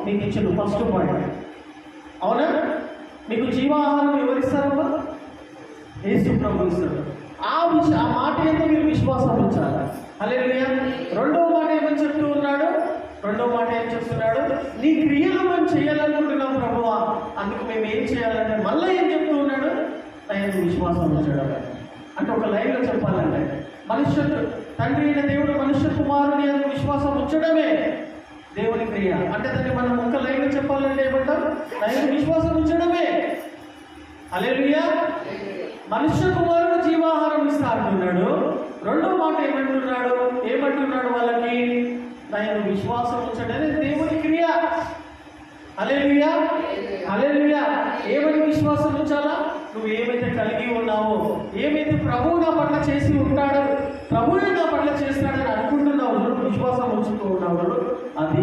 మీకు ఇచ్చాడు. First point అవునా? మీకు జీవాహారం ఎవరిస్తారమ్మా? యేసు ప్రభు ఇస్తాడు. ఆ మాట అయితే మీరు విశ్వాసం ఉంచాలి. హల్లెలూయా. రెండవ మాట ఏమని చెప్తూ ఉన్నాడు? రెండవ మాట ఏం చెప్తున్నాడు? నీ క్రియలు మేము చేయాలనుకుంటున్నాం ప్రభువా, అందుకు మేము ఏం చేయాలంటే మళ్ళీ ఏం చెప్తూ ఉన్నాడు? ఆయన విశ్వాసం ఉంచడం. అంటే ఒక లైన్లో చెప్పాలంటే మనుష్యుడు తండ్రి అయిన దేవుడు మనుష్య కుమారుని అని విశ్వాసం ఉంచడమే దేవుని క్రియ. అంటే దాన్ని మనం ఒక లైన్లో చెప్పాలంటే ఏమంటాం? ఆయన విశ్వాసం ఉంచడమే. హల్లెలూయా. మనుష్య కుమారుడు జీవాహారం ఇస్తా అంటున్నాడు. రెండో మాట ఏమంటున్నాడు వాళ్ళకి? ఆయన విశ్వాసం ఉంచడమే దేవుని క్రియ. హల్లెలూయా. హల్లెలూయా. ఏమని విశ్వాసం ఉంచాలా? నువ్వు ఏమైతే కలిగి ఉన్నావో, ఏమైతే ప్రభువు నా పట్ల చేసి ఉంటాడో, ప్రభువే నా పట్ల చేస్తాడని అనుకుంటున్నావు, విశ్వాసం ఉంచుతూ ఉన్నావు, అది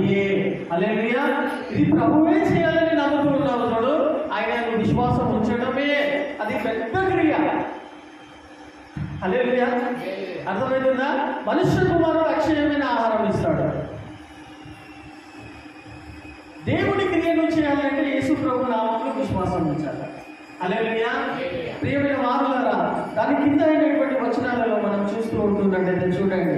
హల్లెలూయా. ఇది ప్రభువే చేయాలని నమ్ముతూ ఉన్నావు చూడు, ఆయన విశ్వాసం ఉంచడమే అది పెద్ద క్రియ. హల్లెలూయా. అర్థమవుతుందా? మనుష్య కుమారుడు అక్షయమైన ఆహారం ఇస్తాడు. దేవుడి క్రియను చేయాలంటే యేసు ప్రభు నామములో విశ్వాసం ఉంచాలి. హల్లెలూయా. ప్రియమైన వారులారా, దాని కింద అయినటువంటి వచనాలలో మనం చూస్తూ ఉంటున్నట్టయితే చూడండి.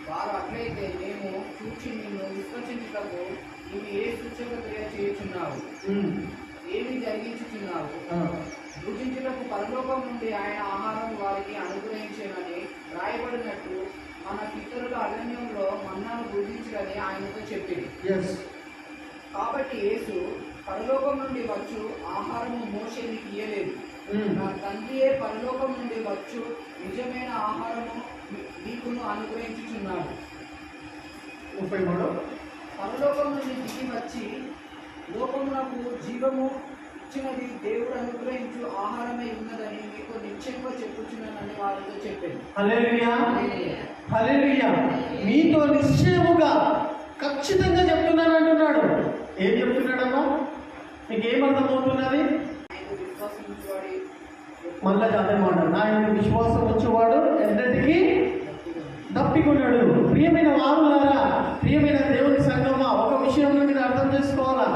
వారు అట్లయితే మేము చూచి నిన్ను విశ్వసించుటకు నీవు ఏ సూచక క్రియ చేయుచున్నావు, ఏమి జరిగించుచున్నావు, భుజించుటకు పరలోకం నుండి ఆయన ఆహారం వారికి అనుగ్రహించేనని రాయబడినట్టు మన పితరుల అరణ్యంలో మన్నాను భుజించని ఆయనతో చెప్పింది. కాబట్టి యేసు పరలోకం నుండి వచ్చు ఆహారము మోషే నీకు ఇయ్యలేదు, నా తండ్రియే పరలోకం నుండి వచ్చు నిజమైన ఆహారము నీకును అనుగ్రహించుచున్నాడు. 33 పరలోకం నుండి దిగి వచ్చి లోకమునకు జీవము ఇచ్చినది దేవుడు అనుగ్రహించు ఆహారమే ఉన్నదని మీకు నిశ్చయంగా చెప్పుచున్నానని వారితో చెప్పాను. హల్లెలూయా. హల్లెలూయా. మీతో నిశ్చయముగా ఖచ్చితంగా చెప్తున్నాను అంటున్నాడు. ఏం చెప్తున్నాడమ్మా? మీకు ఏమర్థమవుతున్నది? మళ్ళా అదే మాట, ఆయన విశ్వాసం వచ్చేవాడు ఎన్నటికీ తప్పికొన్నాడు. ప్రియమైన వారులారా, ప్రియమైన దేవుని సంగమా, ఒక విషయం మీరు అర్థం చేసుకోవాలా.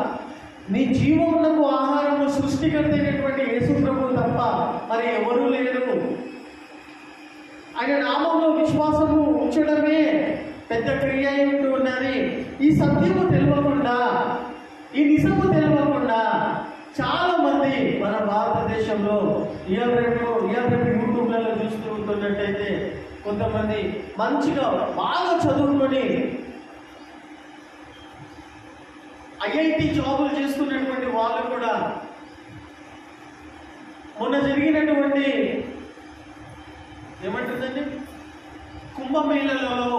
నీ జీవమునకు ఆహారము సృష్టికర్త అయినటువంటి యేసు ప్రభు తప్ప మరి ఎవరూ లేరు. ఆయన నామంలో విశ్వాసము ఉంచడమే పెద్ద క్రియ ఉంటూ ఉన్నది. ఈ సత్యము తెలియకుండా, ఈ నిజము తెలియకుండా చాలా మంది మన భారతదేశంలో యూట్యూబ్లలో చూస్తూ ఉంటున్నట్టయితే కొంతమంది మంచిగా బాగా చదువుకొని ఐఐటి జాబులు చేస్తున్నటువంటి వాళ్ళు కూడా మొన్న జరిగినటువంటి ఏమంటుందండి కుంభమేళలో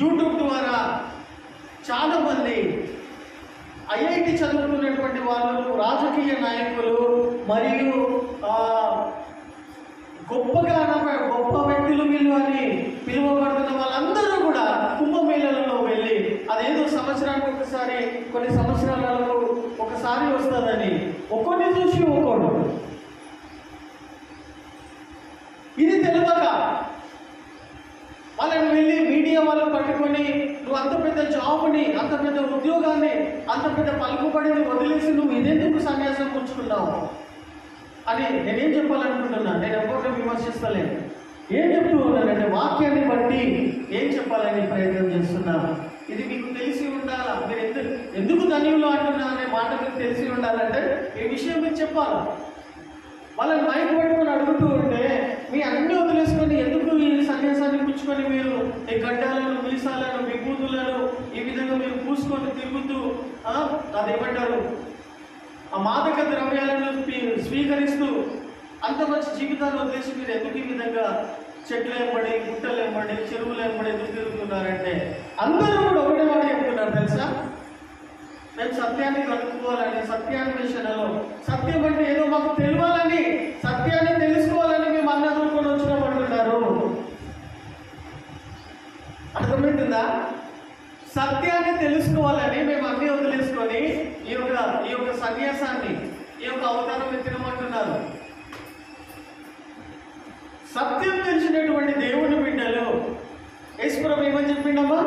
యూట్యూబ్ ద్వారా చాలా మంది ఐఐటి చదువుతున్నటువంటి వాళ్ళు, రాజకీయ నాయకులు మరియు గొప్ప వ్యక్తులు వీళ్ళు అని పిలువబడుతున్న వాళ్ళందరూ కూడా కుంభమేళలలో వెళ్ళి అదేదో సంవత్సరానికి ఒకసారి, కొన్ని సంవత్సరాలలో ఒకసారి వస్తుందని ఒక్కొక్కటి చూసి ఒక్కోడు. ఇది తెలియక వాళ్ళని వెళ్ళి మీడియా వాళ్ళు పట్టుకొని నువ్వు అంత పెద్ద జాబ్ని, అంత పెద్ద ఉద్యోగాన్ని, అంత పెద్ద పలుకుబడిని వదిలేసి నువ్వు ఇదెందుకు సన్యాసం పుచ్చుకున్నావు అని నేనేం చెప్పాలనుకుంటున్నాను. నేను ఎవరిని విమర్శిస్తలేను. ఏం చెప్తూ ఉన్నానంటే వాక్యాన్ని బట్టి ఏం చెప్పాలని ప్రయత్నం చేస్తున్నాను. ఇది మీకు తెలిసి ఉండాలా. మీరు ఎందుకు ధన్యులు అంటున్నా అనే మాట మీకు తెలిసి ఉండాలంటే ఈ విషయం మీకు చెప్పాలి. వాళ్ళని మైక్ పట్టుకొని అడుగుతూ ఉంటే మీ అన్ని వదిలేసుకొని ఎందుకు ఈ సన్యాసాన్ని పుచ్చుకొని మీరు ఈ గడ్డాలను, మీసాలను, విభూతులను ఈ విధంగా మీరు పూసుకొని తిరుగుతూ అదేమంటారు ఆ మాదక ద్రవ్యాలను స్వీకరిస్తూ అంత మంచి జీవితాన్ని వదిలేసి మీరు ఎందుకు ఈ విధంగా చెట్లు వెంబడి, గుట్టలు వెంబడి, చెరువులు వెంబడి ఎందుకు తిరుగుతున్నారంటే అందరూ కూడా ఒకటే మాట చెప్తున్నారు తెలుసా? మేము సత్యాన్ని కనుక్కోవాలని, సత్యాన్వేషణలో సత్యం అంటే ఏదో మాకు తెలియాలని, సత్యాన్ని తెలుసుకోవాలని మేము అన్ని అనుకొని వచ్చినామంటున్నారు. అర్థమవుతుందా? సత్యాన్ని తెలుసుకోవాలని మేము అన్ని వదిలేసుకొని ఈ యొక్క సన్యాసాన్ని, ఈ యొక్క అవతారం ఎత్తినమంటున్నారు. సత్యం తెలిసినటువంటి దేవుని బిడ్డలు యేసు ప్రభువు ఏమని చెప్పిండమ్మా?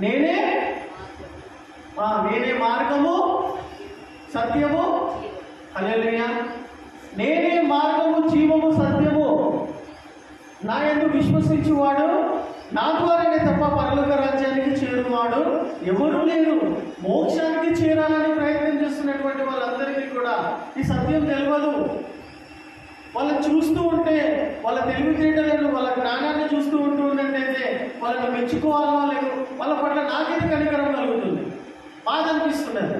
నేనే నేనే మార్గము సత్యము. హల్లెలూయా. నేనే మార్గము జీవము సత్యము. నా యందు విశ్వసించువాడు నా ద్వారానే తప్ప పరలోక రాజ్యానికి చేరువాడు ఎవరు లేరు. మోక్షానికి చేరాలని ప్రయత్నం చేస్తున్నటువంటి వాళ్ళందరికీ కూడా ఈ సత్యం తెలియదు. వాళ్ళని చూస్తూ ఉంటే, వాళ్ళ తెలివితేటలను, వాళ్ళ జ్ఞానాన్ని చూస్తూ ఉన్నట్టయితే వాళ్ళని మెచ్చుకోవాలా లేదు, వాళ్ళ పట్ల నాకైతే కనికరం కలుగుతుంది, బాధ అనిపిస్తున్నది.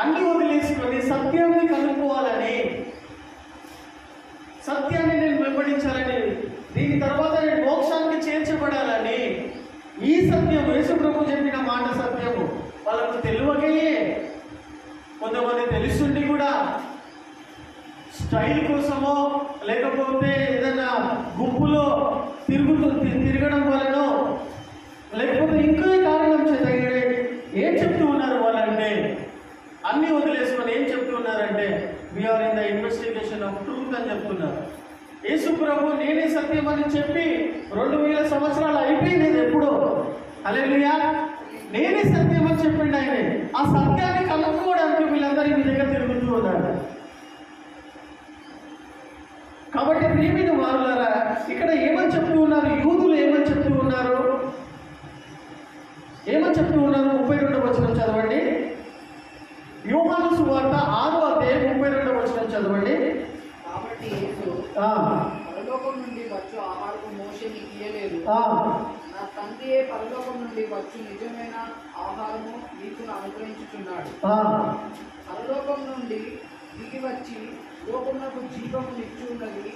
అన్ని వదిలేసుకొని సత్యాన్ని కనుక్కోవాలని, సత్యాన్ని నేను వెంబడించాలని, దీని తర్వాత నేను మోక్షానికి చేర్చబడాలని, ఈ సత్యం యేసు ప్రభు చెప్పిన మాట సత్యము వాళ్ళకు తెలియకే, కొంతమంది తెలుసుండి కూడా స్టైల్ కోసమో లేకపోతే ఏదైనా గుంపులో తిరగడం వలన లేకపోతే ఇంకో కారణం చేత ఏం చెప్తూ ఉన్నారు వాళ్ళంటే, అన్నీ వదిలేసుకొని ఏం చెప్తూ ఉన్నారంటే we are in the investigation of truth అని చెప్తున్నారు. యేసు ప్రభు నేనే సత్యం అని చెప్పి 2000 సంవత్సరాలు అయిపోయింది ఎప్పుడో. హల్లెలూయా. నేనే సత్యం అని చెప్పిండు ఆయన. ఆ సత్యాన్ని కనుక్కోవడానికి వీళ్ళందరూ మీ దగ్గర తిరుగుతూ ఉన్నారు. కాబట్టి ప్రియమైన వారులారా, ఇక్కడ ఏమని చెప్తూ ఉన్నారు? యూదులు ఏమని చెప్తూ ఉన్నారు? ఏమని చెప్తూ ఉన్నారు? 32వ వచనం చదవండి. యోహాను సువార్త 6వ అధ్యాయం 32వ వచనం చదవండి. కాబట్టి యేసు పరలోకం నుండి వచ్చు ఆహారము మోషే నీకు ఇయ్యలేదు, నా తండ్రియే పరలోకం నుండి వచ్చు నిజమైన ఆహారము నీకు అనుగ్రహించుచున్నాడు. పరలోకం నుండి దిగి వచ్చి లోకమునకు జీవము నిచ్చున్నది,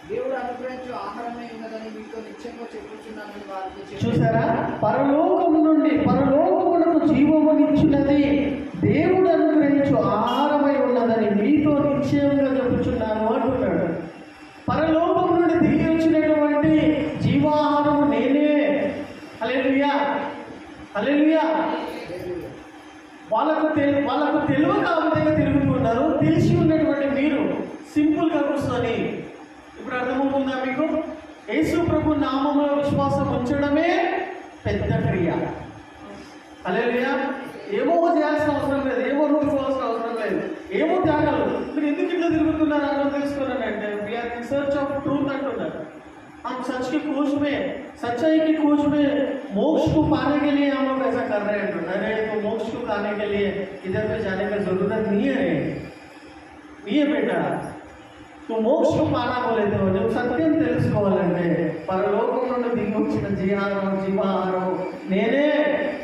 దేవుడు అనుగ్రహించు ఆహారమే ఉన్నదని మీతో నిశ్చయంగా చెప్పుచున్నానని వారితో చెప్పారు. చూసారా? పరలోకమునకు జీవము నిచ్చున్నది, దేవుడు అనుగ్రహించు ఆహారమై ఉన్నదని మీతో నిశ్చయంగా చెప్పుచున్నాను అంటున్నాడు. పరలోకం నుండి తిరిగి వచ్చినటువంటి జీవాహారము నేనే. హల్లెలూయా. హల్లెలూయా. వాళ్ళకు తెలియక ఆ విధంగా తిరుగుతూ ఉన్నారు. తెలిసి ఉన్నటువంటి మీరు సింపుల్గా కూర్చొని, ఇప్పుడు అర్థమవుతుందా మీకు? యేసు ప్రభు నామములో విశ్వాసం ఉంచడమే పెద్ద క్రియ. హల్లెలూయా. ఏమో చేయాల్సిన అవసరం లేదు, ఏమో రూపుకోవాల్సిన అవసరం లేదు, ఏమో త్యాగాలు. మీరు ఎందుకు ఇట్లా తిరుగుతున్నారు అన్నది తెలుసుకున్నానంటే we're in search of truth అంటున్నారు. हम सच की खोज में, सच्चाई की खोज में मोक्ष को पाने के लिए हम लोग ऐसा कर रहे हैं. अरे तो मोक्ष को पाने के लिए इधर पे जाने का जरूरत नहीं है बेटा. तो मोक्ष को पाना बोले तो जब సత్యం తెలుసుకోవాలంటే పరలోకం నుండి దిగి వచ్చిన జీవాహారం నేనే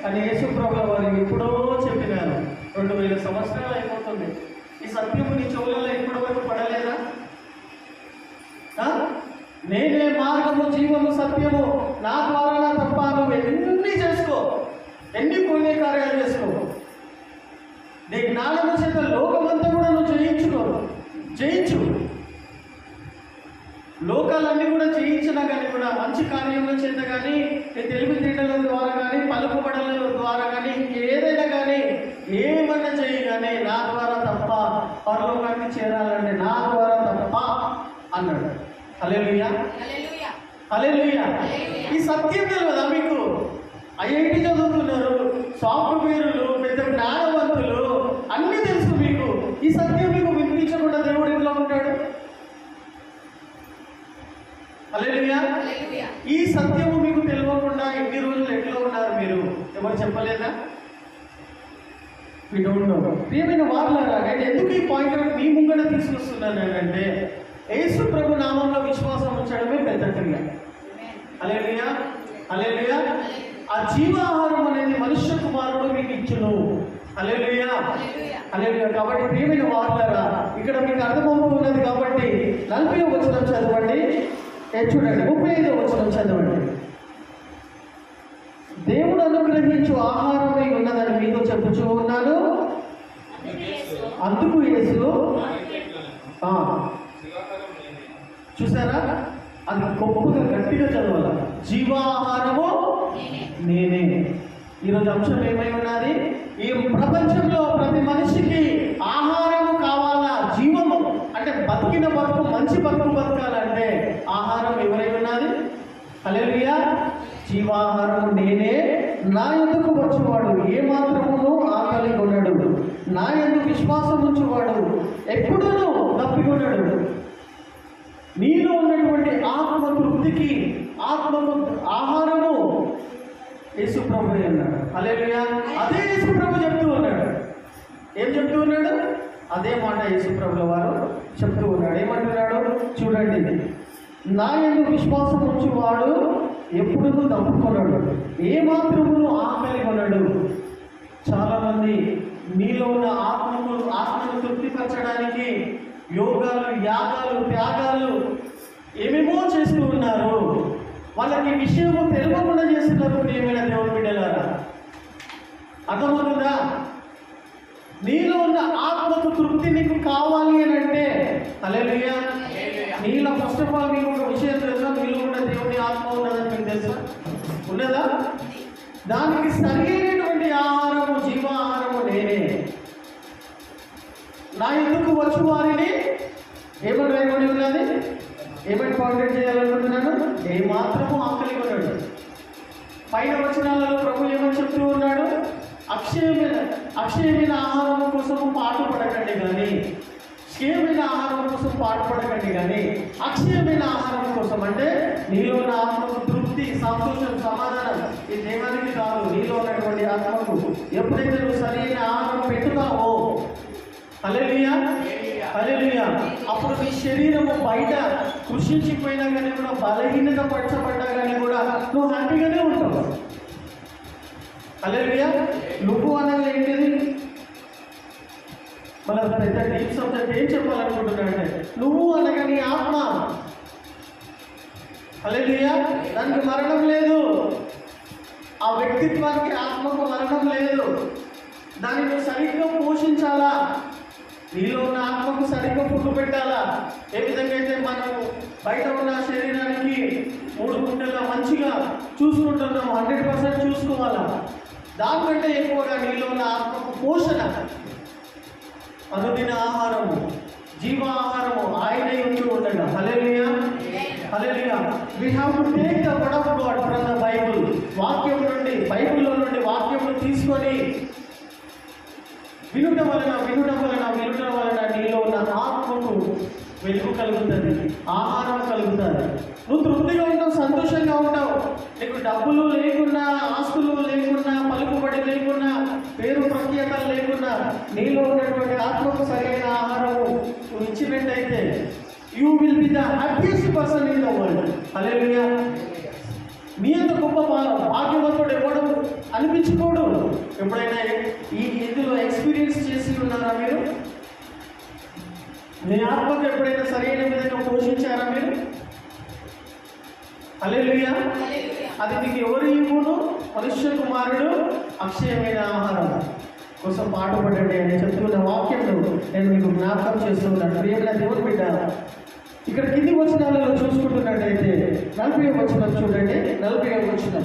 అని యేసు ప్రభువు వారు ఎప్పుడో చెప్పినారు. 2000 సంవత్సరాలు అయిపోతుంది. ఈ సత్యము నీ చెవులలో ఎప్పటి వరకు పడలేదా? నేనే మార్గము జీవము సత్యము, నా ద్వారా తప్ప నువ్వు ఎన్ని చేసుకో, ఎన్ని పుణ్య కార్యాలు చేసుకో, నీ జ్ఞానము చేత లోకమంతా కూడా నువ్వు జయించు. లోకాలన్నీ కూడా జయించినా కానీ కూడా మంచి కార్యముల చేత కానీ, నీ తెలివితేటల ద్వారా కానీ, పలుకుబడుల ద్వారా కానీ, ఇంకేదైనా కానీ ఏమన్నా చేయి కానీ నా ద్వారా తప్ప పరలోకానికి చేరాలంటే నా ద్వారా తప్ప అన్నాడు. హల్లెలూయా. హల్లెలూయా. ఈ సత్యం తెలియదా మీకు? ఐఐటి చదువుతున్నారు, సాఫ్ట్వేర్లు, పెద్ద జ్ఞానవంతులు, అన్నీ తెలుసు మీకు. ఈ సత్యం మీకు వినిపించకుండా దేవుడు ఎట్లా ఉంటాడు? హల్లెలూయా. ఈ సత్యము మీకు తెలియకుండా ఎన్ని రోజులు ఎట్లా ఉన్నారు మీరు? ఎవరు చెప్పలేదా? Me don't know. ప్రియమైన వారులారా, నేను ఎందుకు ఈ పాయింట్ మీ ముంగడ తీసుకొస్తున్నాను అంటే యేసు ప్రభు నామంలో విశ్వాసం ఉంచడమే పెద్ద క్రియ. హల్లెలూయా. హల్లెలూయా. ఆ జీవాహారం అనేది మనుష్య కుమారుడు మీకు ఇచ్చును. హల్లెలూయా. హల్లెలూయా. కాబట్టి ప్రియమైన వారులారా, ఇక్కడ మీకు అర్థమవుతున్నది కాబట్టి 40వ వచనం చదవండి. చూడండి, 35వ వచనం చదవండి. దేవుడు అనుగ్రహించు ఆహారమై ఉన్నదని మీతో చెప్పుచూ ఉన్నాను. అందుకు యేసు చూసారా? అది గొప్పగా గట్టిగా చదవాలి. జీవాహారము నేనే. ఈరోజు అంశం ఏమై ఉన్నది? ఈ ప్రపంచంలో ప్రతి మనిషికి ఆహారము కావాలా? జీవము అంటే బతికిన బతుకు, మంచి బతుకు బతకాలంటే ఆహారం ఎవరై ఉన్నది? హల్లెలూయా. జీవాహారము నేనే, నా యందుకు వచ్చేవాడు ఏ మాత్రమును ఆకలి కొనడు, నా యందు విశ్వాసం ఉంచేవాడు ఎప్పుడూ తప్పికొనడు. నీలో ఉన్నటువంటి ఆత్మ తృప్తికి ఆత్మకు ఆహారము యేసు ప్రభు అన్నాడు. హల్లెలూయా. అదే యేసు ప్రభు చెప్తూ ఉన్నాడు. ఏం చెప్తూ ఉన్నాడు? అదే మాట యేసు ప్రభుల వారు చెప్తూ ఉన్నాడు. ఏమంటున్నాడు చూడండి, నా యందు విశ్వాసం ఉంచేవాడు ఎప్పుడూ తప్పుకొనడు, ఏ మాత్రమును ఆకలి కొనడు. చాలామంది మీలో ఉన్న ఆత్మను తృప్తిపరచడానికి యోగాలు, యాగాలు, త్యాగాలు ఏమేమో చేస్తూ ఉన్నారు. వాళ్ళకి విషయము తెలియకుండా చేస్తున్నారు. ప్రియమైన దేవుని బిడ్డలారా, అర్థమవుతుందా? నీలో ఉన్న ఆత్మకు తృప్తి నీకు కావాలి అని అంటే హల్లెలూయా. నీలో ఫస్ట్ ఆఫ్ ఆల్ మీకు ఒక విషయం తెలుసా? నీలో కూడా దేవుని ఆత్మ ఉన్నదని మీకు తెలుసా? ఉన్నదా? దానికి సరైనటువంటి ఆహారము, జీవాహారము నేనే. నా ఎందుకు వచ్చు వారిని ఏమని రాయబడి ఉన్నది? ఏమని కాంటాక్ట్ చేయాలనుకుంటున్నాను? ఏ మాత్రము ఆకలి కొనడు. పైన వచనాలలో ప్రభు ఏమని చెప్తూ ఉన్నాడు? అక్షయమైన ఆహారం కోసం పాటుపడకండి కానీ, క్షయమైన ఆహారం కోసం పాటుపడకండి కానీ, అక్షయమైన ఆహారం కోసం అంటే నీలో ఉన్న ఆత్మకు తృప్తి, సంతోషం, సమాధానం ఈ దేవానికి కాదు, నీలో ఉన్నటువంటి ఆత్మకు ఎప్పుడైతే నువ్వు సరైన ఆహారం పెట్టుతావో, హల్లెలూయా హల్లెలూయా, అప్పుడు నీ శరీరము బయట కృషించిపోయినా కానీ కూడా, బలహీనత పరచబడ్డా కానీ కూడా నువ్వు హ్యాపీగానే ఉంటావు. హల్లెలూయా. నువ్వు అనగా ఏంటిది? మన పెద్ద డీప్ సబ్జెక్ట్ ఏం చెప్పాలనుకుంటున్నాడంటే, నువ్వు అనగా నీ ఆత్మ. హల్లెలూయా. దానికి మరణం లేదు. ఆ వ్యక్తిత్వానికి, ఆత్మకు మరణం లేదు. దాన్ని నువ్వు సరిగ్గా పోషించాలా. నీలో ఉన్న ఆత్మకు సరిగ్గా ఫుడ్ పెట్టాలా. ఏ విధంగా అయితే మనం బయట ఉన్న శరీరానికి 3 గుంటలుగా మంచిగా చూసుకుంటున్నాము, 100% చూసుకోవాలా. దానికంటే ఎక్కువగా నీలో ఉన్న ఆత్మకు పోషణ, అనుదిన ఆహారము, జీవాహారము ఆయనే ఉంటూ ఉండగా. Hallelujah hallelujah. We have to take the word of God from the Bible. వాక్యం నుండి, బైబిల్లో నుండి వాక్యమును తీసుకొని వినుట వలన నీలో ఉన్న ఆత్మకు వెలుగు కలుగుతుంది, ఆహారం కలుగుతుంది. నువ్వు తృప్తిగా ఉంటావు, సంతోషంగా ఉంటావు. నీకు డబ్బులు లేకున్నా, ఆస్తులు లేకున్నా, పలుకుబడి లేకున్నా, పేరు ప్రఖ్యాతలు లేకున్నా, నీలో ఉన్నటువంటి ఆత్మకు సరైన ఆహారము నువ్వు ఇచ్చినట్టయితే you will be the happiest person in the world. Hallelujah. మీ అంత గొప్ప భాగ్యవంతుడు ఎవడు అనిపించుకోడు. ఎప్పుడైనా ఇందులో ఎక్స్పీరియన్స్ చేసి ఉన్నారా మీరు? మీ ఆత్మకు ఎప్పుడైనా సరైన విధంగా పోషించారా మీరు? హల్లెలూయా. అది మీకు ఎవరు ఇవ్వను? మనుష్య కుమారుడు అక్షయమైన ఆహారం కోసం పాటుపడండి అని చెప్తున్న వాక్యంలో నేను మీకు జ్ఞాపకం చేస్తున్నాను. ప్రియమైన దేవుని బిడ్డ, ఇక్కడ కింది వచనాలలో చూసుకుంటున్నట్టయితే 40వ వచనం చూడండి. 40వ వచనం,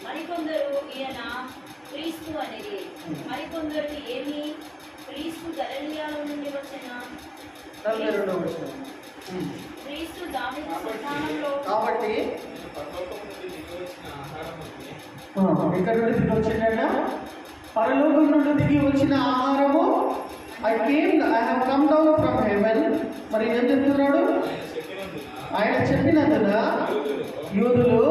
మరికొందరు ఈయన క్రీస్తు అనేది, మరికొందరు ఏమి క్రీస్తు గలిలయలో నుండి వచ్చిన క్రీస్తు దావీదు సంతానంలో. కాబట్టి ఇక్కడ నుండి దిగి వచ్చిందట, పరలోకం నుండి దిగి వచ్చిన ఆహారము. I have come down from heaven. మరి ఏం చెప్తున్నాడు? ఆయన చెప్పినందున యూదులు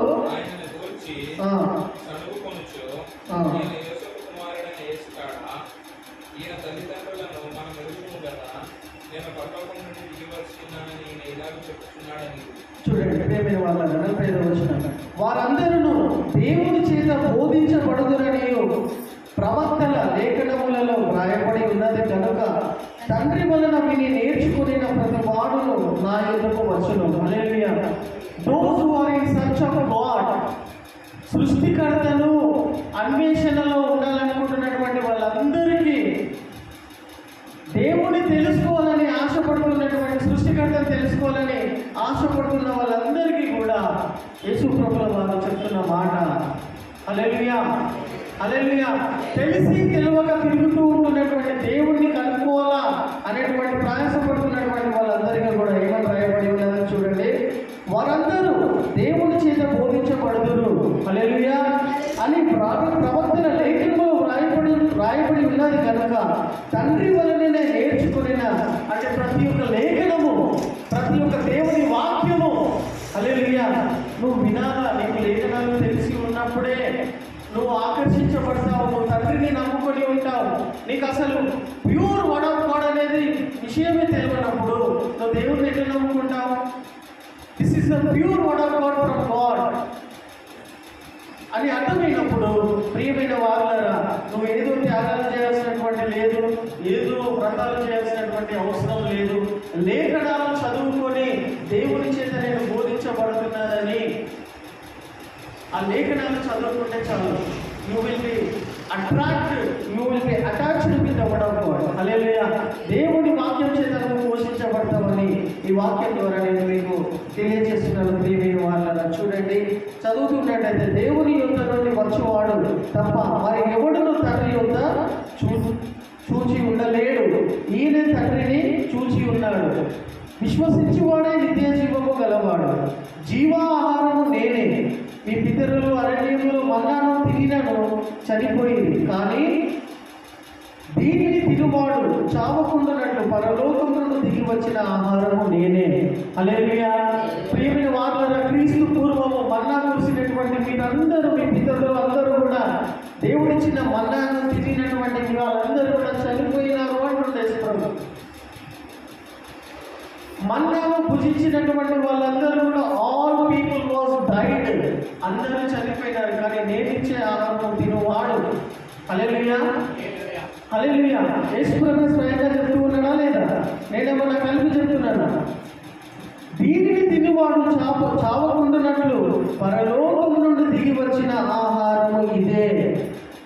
చూడండి, ప్రియమైన వాళ్ళ 45వ వచనం, వారందరూ దేవుని చేత బోధించబడుదురని ప్రవక్తల లేఖనములలో వ్రాయబడి ఉన్నది కనుక తండ్రి వలన విని నేర్చుకుని ప్రతి వాడును నా యొద్దకు వచ్చును. Hallelujah. Those who are in search of God, సృష్టికర్తను అన్వేషణలో ఉండాలనుకుంటున్నటువంటి వాళ్ళందరికీ, దేవుని తెలుసుకోవాలని ఆశపడుతున్నటువంటి, సృష్టికర్తను తెలుసుకోవాలని ఆశపడుతున్న వాళ్ళందరికీ కూడా యేసు ప్రభుల వారు చెప్తున్న మాట. హల్లెలూయా హల్లెలూయా. తెలిసి తెలియక తిరుగుతూ ఉంటున్నటువంటి దేవుణ్ణి కనుక్కోవాలా అనేటువంటి ప్రయాసపడుతున్నటువంటి వాళ్ళందరికీ కూడా ఏమని రాయబడి ఉన్నదని చూడండి. వారందరూ దేవుని చేత బోధించబడుదురు హల్లెలూయా అని ప్రవక్తల లేఖనంలో రాయబడి ఉన్నది కనుక తండ్రి వలనే నేర్చుకున్న అంటే ప్రతి ఒక్క లేఖనము, ప్రతి ఒక్క దేవుని వాక్యము హల్లెలూయా నువ్వు వినాలా. నీకు లేఖనాలు తెలిసి ఉన్నప్పుడే నువ్వు ఆకర్షించబడతావు, నువ్వు తండ్రిని నమ్ముకొని ఉంటావు. నీకు అసలు ప్యూర్ వర్డ్ ఆఫ్ గాడ్ అనేది విషయమే తెలియనప్పుడు నువ్వు దేవుడిని ఎట్లా నమ్ముకుంటావు? This is the pure word of God from God అని అర్థమైనప్పుడు ప్రియమైన వారులారా, నువ్వు ఏదో త్యాగాలు చేయాల్సినటువంటి లేదు, ఏదో వ్రతాలు చేయాల్సినటువంటి అవసరం లేదు. లేఖనాలు చదువుకొని దేవుని చేత నేను బోధించబడుతున్నానని ఆ లేఖనాలు చదువుకుంటే చాలు. You will be attached with the word of God హల్లెలూయా. దేవుని వాక్యం చేత నువ్వు పోషించబడతామని ఈ వాక్యం ద్వారా నేను మీకు తెలియజేస్తున్నాను. ప్రియమైన వాళ్ళ చూడండి, చదువుతున్నట్టయితే దేవుని యొద్ద నుండి వచ్చేవాడు తప్ప మరి ఎవడును తండ్రి యొద్ద చూచి ఉండలేడు, ఈయన తండ్రిని చూచి ఉన్నాడు. విశ్వసించువాడే నిత్య జీవము గలవాడు. జీవాహారము నేనే. మీ పితరులు అరణ్యంలో మన్నాను తిరిగినను చనిపోయింది, కానీ దీనిని తినువాడు చావకుండానట్లు పరలోకము నుండి దిగి వచ్చిన ఆహారము నేనే. హల్లెలూయా. ప్రియమైన వారులారా, క్రీస్తు పూర్వము మన్నా కురిసినటువంటి మీరందరూ, మీ పితరులు అందరూ కూడా దేవుడిచ్చిన మన్నాను తిరిగినటువంటి వాళ్ళందరూ కూడా చనిపోయినారు అంటుండే ప్రభు. మన్నాను భుజించినటువంటి వాళ్ళందరూ కూడా ఆల్ పీపుల్ వాజ్ డైడ్, అందరూ చనిపోయినారు, కానీ నేనిచ్చే ఆహారం తినువాడు. హల్లెలూయా హల్లెలూయా. యేసు ప్రభు స్వయంగా చెప్తూ ఉన్నాడా లేదా? నేనేమన్నా కలిపి చెప్తున్నానా? దీనిని తినువాడు చావకుండానట్లు పరలోకము నుండి దిగి వచ్చిన ఆహారము ఇదే.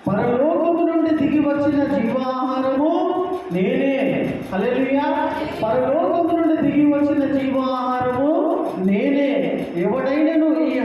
పరలోకము నుండి దిగి వచ్చిన జీవాహారము నేనే. హల్లెలూయా. పరలోకము నుండి దిగి వచ్చిన జీవాహారము నేనే. ఎవడైనను ఈ